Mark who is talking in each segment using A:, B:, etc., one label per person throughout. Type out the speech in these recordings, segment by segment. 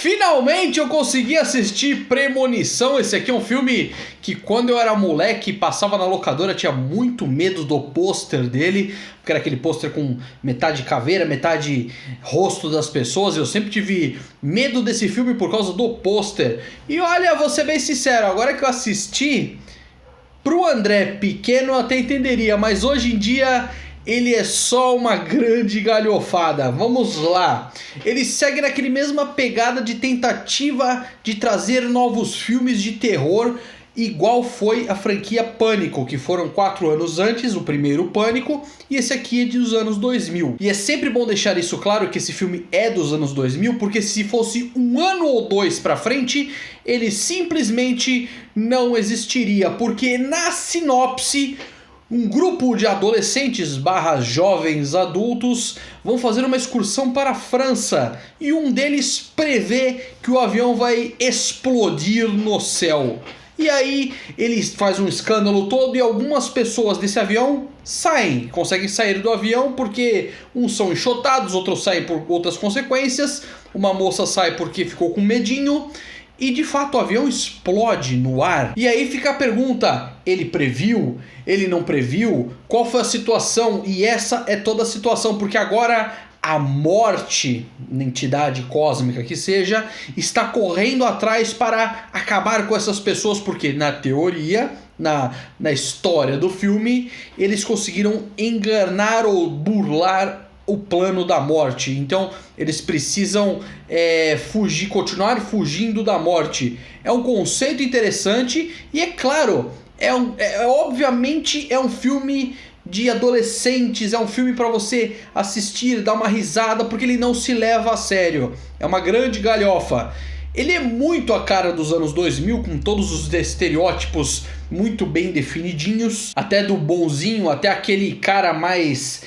A: Finalmente eu consegui assistir Premonição. Esse aqui é um filme que quando eu era moleque passava na locadora, tinha muito medo do pôster dele, porque era aquele pôster com metade caveira, metade rosto das pessoas. Eu sempre tive medo desse filme por causa do pôster. E olha, vou ser bem sincero, agora que eu assisti, pro André pequeno eu até entenderia, mas hoje em dia ele é só uma grande galhofada. Vamos lá. Ele segue naquele mesma pegada de tentativa de trazer novos filmes de terror, igual foi a franquia Pânico, que foram 4 anos antes, o primeiro Pânico, e esse aqui é dos anos 2000. E é sempre bom deixar isso claro, que esse filme é dos anos 2000, porque se fosse um ano ou dois pra frente, ele simplesmente não existiria, porque na sinopse, um grupo de adolescentes / jovens adultos vão fazer uma excursão para a França e um deles prevê que o avião vai explodir no céu. E aí ele faz um escândalo todo e algumas pessoas desse avião saem, conseguem sair do avião porque uns são enxotados, outros saem por outras consequências, uma moça sai porque ficou com medinho. E de fato o avião explode no ar. E aí fica a pergunta, ele previu? Ele não previu? Qual foi a situação? E essa é toda a situação, porque agora a morte, entidade cósmica que seja, está correndo atrás para acabar com essas pessoas, porque na teoria, na história do filme, eles conseguiram enganar ou burlar o plano da morte. Então eles precisam fugir, continuar fugindo da morte. É um conceito interessante e é claro, obviamente é um filme de adolescentes, é um filme para você assistir, dar uma risada, porque ele não se leva a sério. É uma grande galhofa. Ele é muito a cara dos anos 2000, com todos os estereótipos muito bem definidinhos, até do bonzinho, até aquele cara mais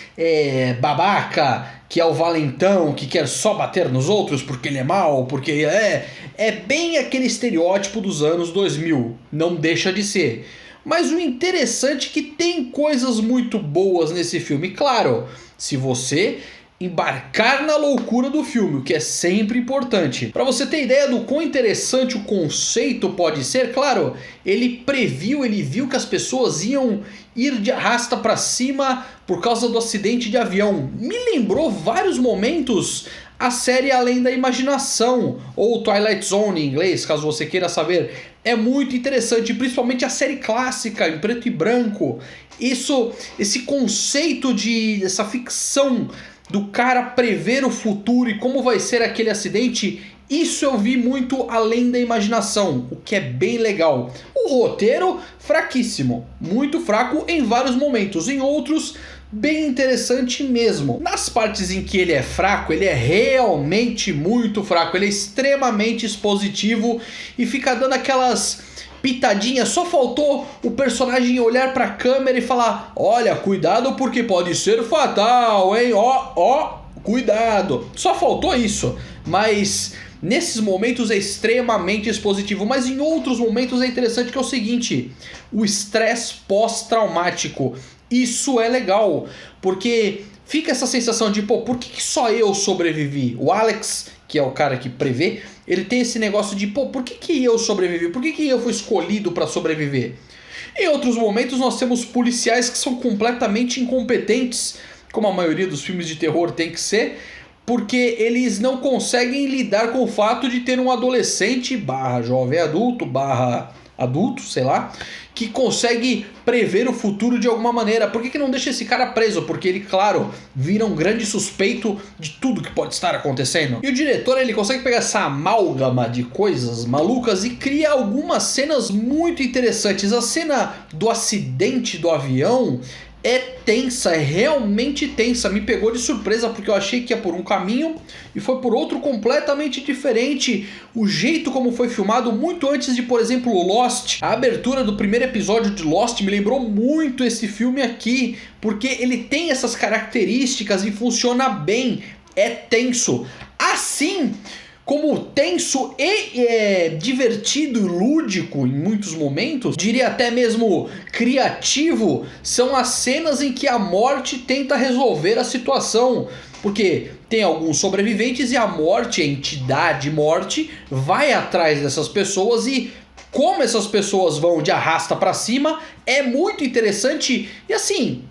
A: babaca, que é o valentão, que quer só bater nos outros porque ele é mau, porque é bem aquele estereótipo dos anos 2000, não deixa de ser. Mas o interessante é que tem coisas muito boas nesse filme, claro, se você embarcar na loucura do filme, o que é sempre importante. Para você ter ideia do quão interessante o conceito pode ser, claro, ele viu que as pessoas iam ir de arrasta para cima por causa do acidente de avião. Me lembrou vários momentos a série Além da Imaginação, ou Twilight Zone em inglês, caso você queira saber. É muito interessante, principalmente a série clássica em preto e branco. Esse conceito essa ficção do cara prever o futuro e como vai ser aquele acidente, isso eu vi muito Além da Imaginação, o que é bem legal. O roteiro, fraquíssimo, muito fraco em vários momentos, em outros, bem interessante mesmo. Nas partes em que ele é fraco, ele é realmente muito fraco, ele é extremamente expositivo e fica dando aquelas pitadinha, só faltou o personagem olhar pra câmera e falar: olha, cuidado porque pode ser fatal, hein, ó, cuidado. Só faltou isso, mas nesses momentos é extremamente expositivo. Mas em outros momentos é interessante, que é o seguinte: o estresse pós-traumático. Isso é legal, porque fica essa sensação de, por que só eu sobrevivi? O Alex, que é o cara que prevê, ele tem esse negócio de, por que eu sobrevivi? Por que eu fui escolhido para sobreviver? Em outros momentos nós temos policiais que são completamente incompetentes, como a maioria dos filmes de terror tem que ser, porque eles não conseguem lidar com o fato de ter um adolescente / jovem adulto / adulto, sei lá, que consegue prever o futuro de alguma maneira. Por que não deixa esse cara preso? Porque ele, claro, vira um grande suspeito de tudo que pode estar acontecendo. E o diretor, ele consegue pegar essa amálgama de coisas malucas e cria algumas cenas muito interessantes. A cena do acidente do avião é tensa, é realmente tensa. Me pegou de surpresa porque eu achei que ia por um caminho e foi por outro completamente diferente. O jeito como foi filmado, muito antes de, por exemplo, Lost. A abertura do primeiro episódio de Lost me lembrou muito esse filme aqui, porque ele tem essas características e funciona bem. É tenso. Assim como tenso e divertido e lúdico em muitos momentos, diria até mesmo criativo, são as cenas em que a morte tenta resolver a situação. Porque tem alguns sobreviventes e a morte, a entidade morte, vai atrás dessas pessoas e como essas pessoas vão de arrasta pra cima é muito interessante e assim,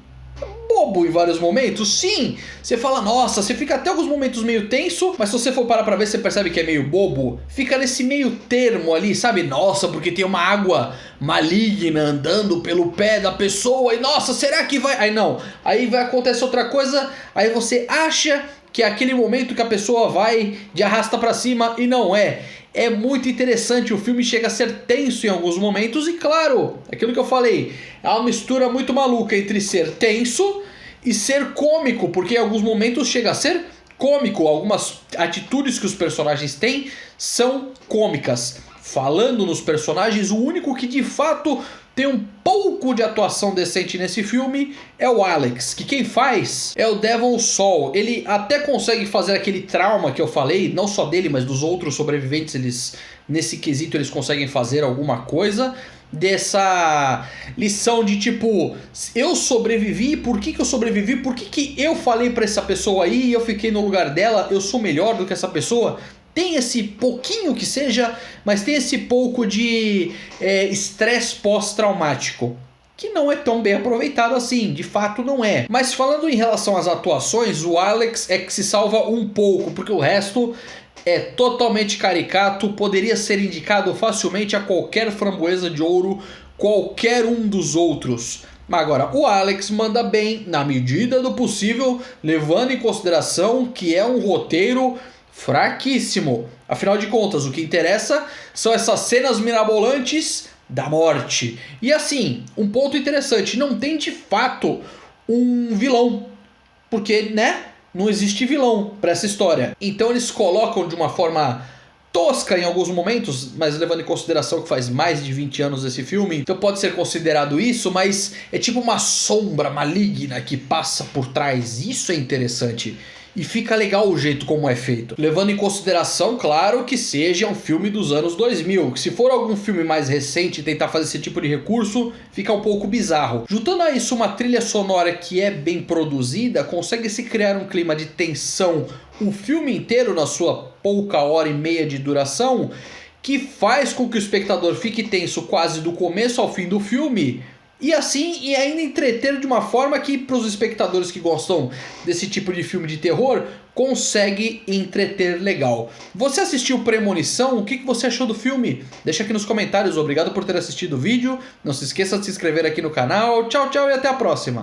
A: bobo em vários momentos, sim. Você fala, nossa, você fica até alguns momentos meio tenso, mas se você for parar pra ver, você percebe que é meio bobo. Fica nesse meio termo ali, sabe? Nossa, porque tem uma água maligna andando pelo pé da pessoa e nossa, será que vai... Aí não, aí vai acontecer outra coisa, aí você acha que é aquele momento que a pessoa vai de arrasta pra cima e não é. É muito interessante, o filme chega a ser tenso em alguns momentos e claro, aquilo que eu falei, é uma mistura muito maluca entre ser tenso e ser cômico, porque em alguns momentos chega a ser cômico, algumas atitudes que os personagens têm são cômicas. Falando nos personagens, o único que de fato tem um pouco de atuação decente nesse filme é o Alex, que quem faz é o Devon Sawa. Ele até consegue fazer aquele trauma que eu falei, não só dele, mas dos outros sobreviventes, eles nesse quesito eles conseguem fazer alguma coisa. Dessa lição de tipo, eu sobrevivi, por que eu sobrevivi? Por que eu falei pra essa pessoa aí e eu fiquei no lugar dela? Eu sou melhor do que essa pessoa? Tem esse pouquinho que seja, mas tem esse pouco de estresse pós-traumático, que não é tão bem aproveitado assim, de fato não é. Mas falando em relação às atuações, o Alex é que se salva um pouco, porque o resto é totalmente caricato, poderia ser indicado facilmente a qualquer Framboesa de Ouro, qualquer um dos outros. Agora, o Alex manda bem na medida do possível, levando em consideração que é um roteiro fraquíssimo. Afinal de contas, o que interessa são essas cenas mirabolantes da morte. E assim, um ponto interessante, não tem de fato um vilão. Porque, né, não existe vilão para essa história. Então eles colocam de uma forma tosca em alguns momentos, mas levando em consideração que faz mais de 20 anos esse filme, então pode ser considerado isso, mas é tipo uma sombra maligna que passa por trás. Isso é interessante. E fica legal o jeito como é feito. Levando em consideração, claro, que seja um filme dos anos 2000. Se for algum filme mais recente e tentar fazer esse tipo de recurso, fica um pouco bizarro. Juntando a isso uma trilha sonora que é bem produzida, consegue-se criar um clima de tensão o filme inteiro na sua pouca hora e meia de duração, que faz com que o espectador fique tenso quase do começo ao fim do filme. E assim, e ainda entreter de uma forma que para os espectadores que gostam desse tipo de filme de terror, consegue entreter legal. Você assistiu Premonição? O que você achou do filme? Deixa aqui nos comentários. Obrigado por ter assistido o vídeo. Não se esqueça de se inscrever aqui no canal. Tchau, tchau e até a próxima.